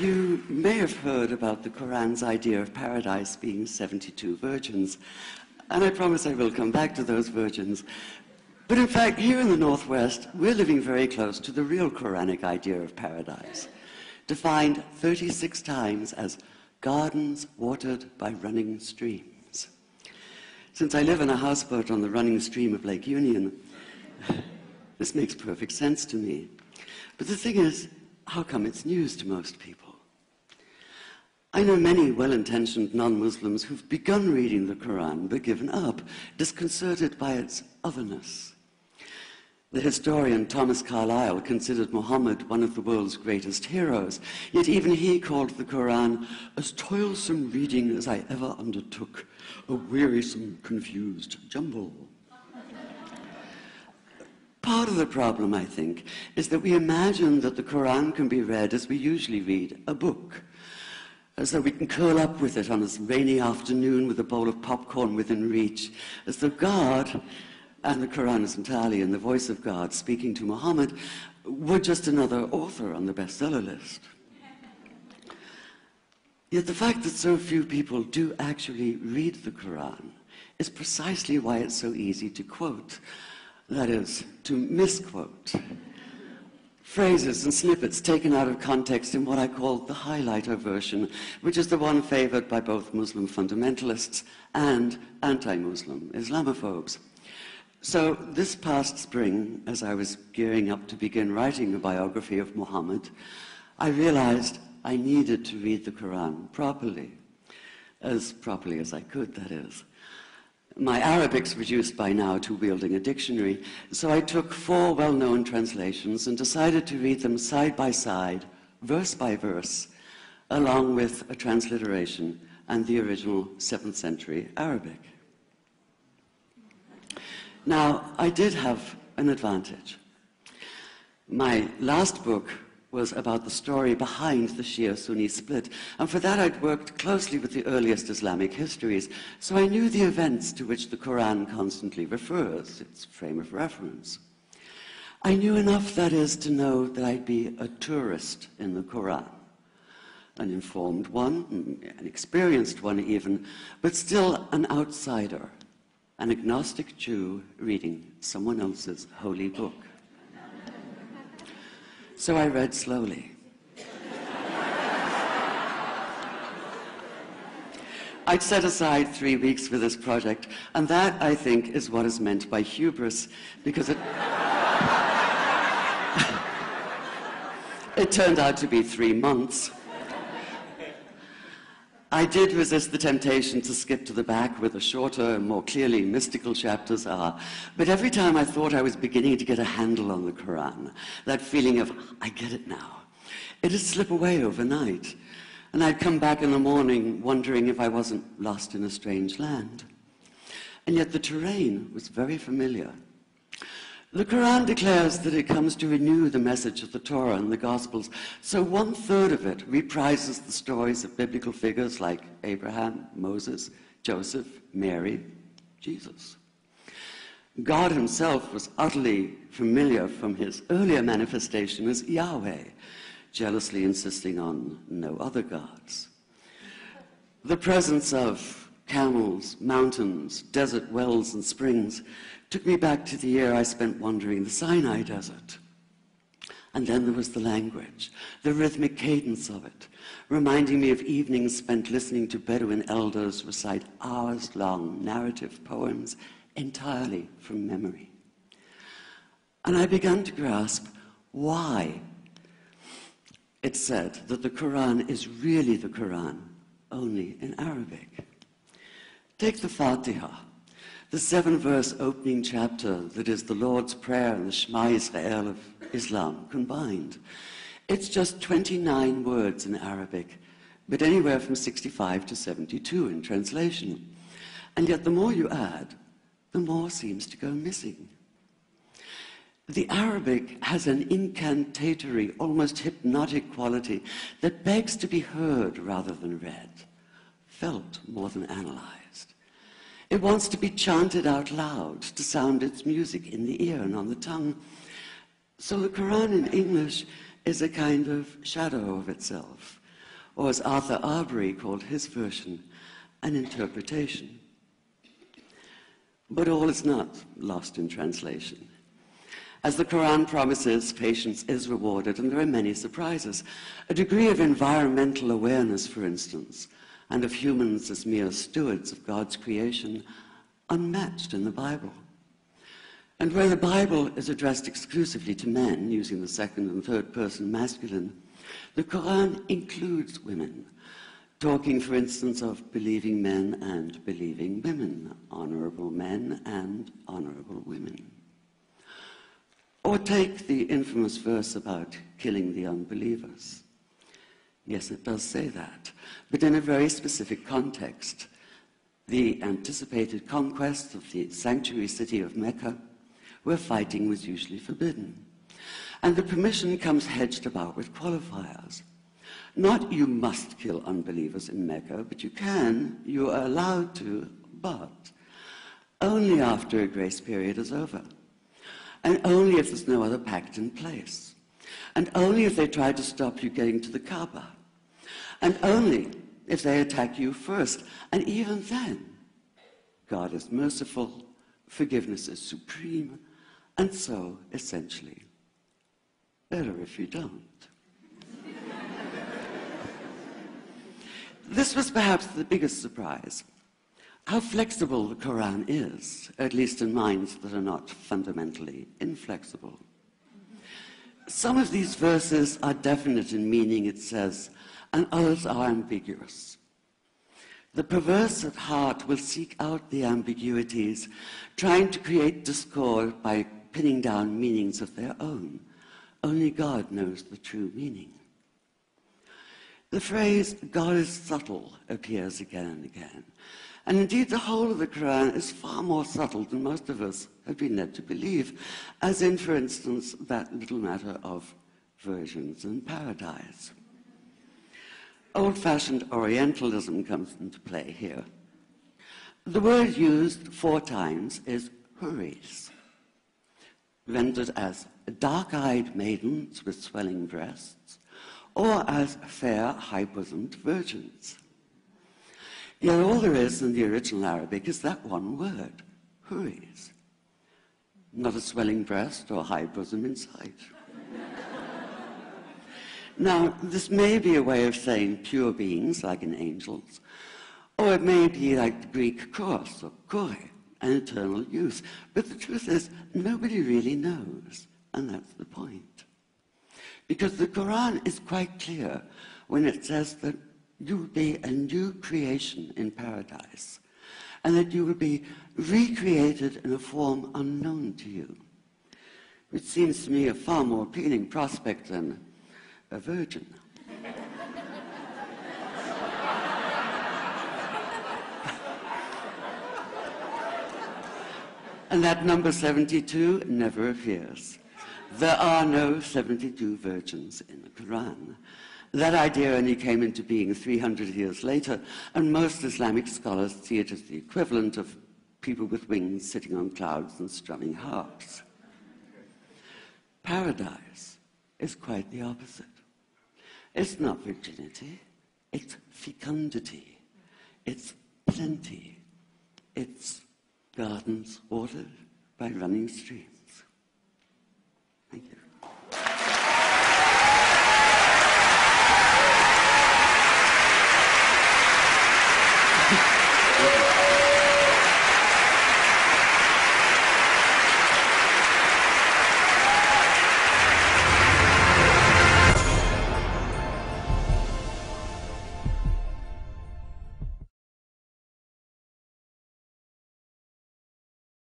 You may have heard about the Koran's idea of paradise being 72 virgins, and I promise I will come back to those virgins. But in fact, here in the Northwest, we're living very close to the real Quranic idea of paradise, defined 36 times as gardens watered by running streams. Since I live in a houseboat on the running stream of Lake Union, this makes perfect sense to me. But the thing is, how come it's news to most people? I know many well-intentioned non-Muslims who've begun reading the Quran but given up, disconcerted by its otherness. The historian Thomas Carlyle considered Muhammad one of the world's greatest heroes, yet even he called the Quran as toilsome reading as I ever undertook, a wearisome, confused jumble. Part of the problem, I think, is that we imagine that the Quran can be read as we usually read a book, as though we can curl up with it on a rainy afternoon with a bowl of popcorn within reach, as though God, and the Quran is entirely in the voice of God speaking to Muhammad, were just another author on the bestseller list. Yet the fact that so few people do actually read the Quran is precisely why it's so easy to quote, that is, to misquote. Phrases and snippets taken out of context in what I call the highlighter version, which is the one favored by both Muslim fundamentalists and anti-Muslim Islamophobes. So this past spring, as I was gearing up to begin writing a biography of Muhammad, I realized I needed to read the Quran properly as I could, that is. My Arabic's reduced by now to wielding a dictionary, so I took 4 well-known translations and decided to read them side by side, verse by verse, along with a transliteration and the original 7th century Arabic. Now, I did have an advantage. My last book was about the story behind the Shia-Sunni split, and for that I'd worked closely with the earliest Islamic histories, so I knew the events to which the Quran constantly refers, its frame of reference. I knew enough, that is, to know that I'd be a tourist in the Quran, an informed one, an experienced one even, but still an outsider, an agnostic Jew reading someone else's holy book. So I read slowly. I'd set aside 3 weeks for this project, and that, I think, is what is meant by hubris, because it turned out to be 3 months. I did resist the temptation to skip to the back where the shorter, more clearly mystical chapters are, but every time I thought I was beginning to get a handle on the Quran, that feeling of, I get it now, it'd slip away overnight, and I'd come back in the morning wondering if I wasn't lost in a strange land. And yet the terrain was very familiar. The Quran declares that it comes to renew the message of the Torah and the Gospels, so 1/3 of it reprises the stories of biblical figures like Abraham, Moses, Joseph, Mary, Jesus. God himself was utterly familiar from his earlier manifestation as Yahweh, jealously insisting on no other gods. The presence of camels, mountains, desert wells, and springs took me back to the year I spent wandering the Sinai desert. And then there was the language, the rhythmic cadence of it, reminding me of evenings spent listening to Bedouin elders recite hours-long narrative poems entirely from memory. And I began to grasp why it's said that the Quran is really the Quran, only in Arabic. Take the Fatiha, the 7-verse opening chapter that is the Lord's Prayer and the Shema Israel of Islam combined. It's just 29 words in Arabic, but anywhere from 65 to 72 in translation. And yet the more you add, the more seems to go missing. The Arabic has an incantatory, almost hypnotic quality that begs to be heard rather than read, felt more than analyzed. It wants to be chanted out loud, to sound its music in the ear and on the tongue. So the Quran in English is a kind of shadow of itself, or as Arthur Arbery called his version, an interpretation. But all is not lost in translation. As the Quran promises, patience is rewarded, and there are many surprises. A degree of environmental awareness, for instance, and of humans as mere stewards of God's creation, unmatched in the Bible. And where the Bible is addressed exclusively to men, using the second and third person masculine, the Quran includes women, talking, for instance, of believing men and believing women, honorable men and honorable women. Or take the infamous verse about killing the unbelievers. Yes, it does say that, but in a very specific context. The anticipated conquest of the sanctuary city of Mecca, where fighting was usually forbidden. And the permission comes hedged about with qualifiers. Not you must kill unbelievers in Mecca, but you are allowed to, but only after a grace period is over. And only if there's no other pact in place. And only if they try to stop you getting to the Kaaba. And only if they attack you first. And even then, God is merciful, forgiveness is supreme, and so, essentially, better if you don't. This was perhaps the biggest surprise. How flexible the Quran is, at least in minds that are not fundamentally inflexible. Some of these verses are definite in meaning, it says, and others are ambiguous. The perverse at heart will seek out the ambiguities, trying to create discord by pinning down meanings of their own. Only God knows the true meaning. The phrase, God is subtle, appears again and again. And indeed, the whole of the Quran is far more subtle than most of us have been led to believe, as in, for instance, that little matter of virgins and paradise. Old-fashioned Orientalism comes into play here. The word used 4 times is huris, rendered as dark-eyed maidens with swelling breasts, or as fair, high-bosomed virgins. Yet all there is in the original Arabic is that one word, huris. Not a swelling breast or high bosom in sight. Now, this may be a way of saying pure beings, like in angels, or it may be like the Greek kos or kore, an eternal youth. But the truth is, nobody really knows, and that's the point. Because the Quran is quite clear when it says that you will be a new creation in paradise, and that you will be recreated in a form unknown to you, which seems to me a far more appealing prospect than a virgin. And that number 72 never appears. There are no 72 virgins in the Quran. That idea only came into being 300 years later, and most Islamic scholars see it as the equivalent of people with wings sitting on clouds and strumming harps. Paradise is quite the opposite. It's not virginity, it's fecundity, it's plenty, it's gardens watered by running streams. Thank you. Thank you.